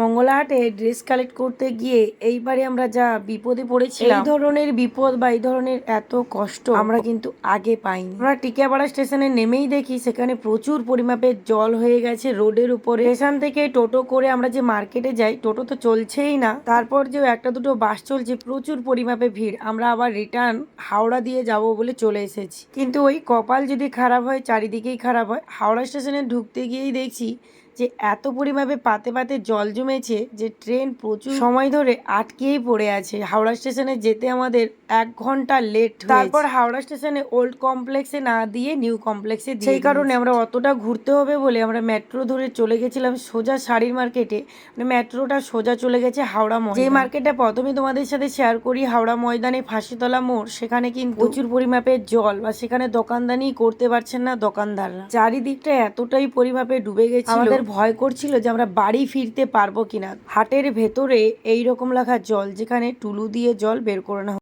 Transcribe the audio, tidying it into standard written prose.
মঙ্গলাহাটে dress collect করতে গিয়ে এইবারে আমরা যা বিপদে পড়েছিলাম, এই ধরনের বিপদ বা এই ধরনের এত কষ্ট আমরা কিন্তু আগে পাইনি। আমরা টিকিয়াপাড়া স্টেশনে নেমেই দেখি সেখানে প্রচুর পরিমাপে জল হয়ে গেছে রোডের উপরে। স্টেশন থেকে টোটো করে আমরা যে মার্কেটে যাই, টোটো তো চলছেই না, তারপর যে একটা দুটো বাস চলছে, প্রচুর পরিমাপে ভিড়। আমরা আবার রিটার্ন হাওড়া দিয়ে যাব বলে চলে এসেছি, কিন্তু ওই কপাল যদি খারাপ হয় চারিদিকেই খারাপ হয়। হাওড়া স্টেশনে ঢুকতে গিয়েই দেখছি যে এত পরিমাপে পাতে পাতে জল জমেছে যে ট্রেন প্রচুর সময় ধরে আটকেই পড়ে আছে। হাওড়া স্টেশনে যেতে আমাদের 1 ঘন্টা লেট। তারপর হাওড়া স্টেশনে ওল্ড কমপ্লেক্সে না দিয়ে নিউ কমপ্লেক্সে দিয়ে, সেই কারণে আমরা অতটা ঘুরতে হবে বলে আমরা মেট্রো ধরে চলে গেছিলাম সোজা শাড়ির মার্কেটে। মানে মেট্রোটা সোজা চলে গেছে হাওড়া ময়দান। যে মার্কেটটা প্রথমে তোমাদের সাথে শেয়ার করি, হাওড়া ময়দানে ফাঁসিতলা মোড়, সেখানে কিন্তু প্রচুর পরিমাপে জল, বা সেখানে দোকানদানি করতে পারছেন না দোকানদাররা। চারিদিকটা এতটাই পরিমাপে ডুবে গেছে, আমাদের ভয় করছিল যে আমরা বাড়ি ফিরতে পারবো কিনা। হাটের ভেতরে এইরকম লেখা জল, যেখানে টুলু দিয়ে জল বের করে না।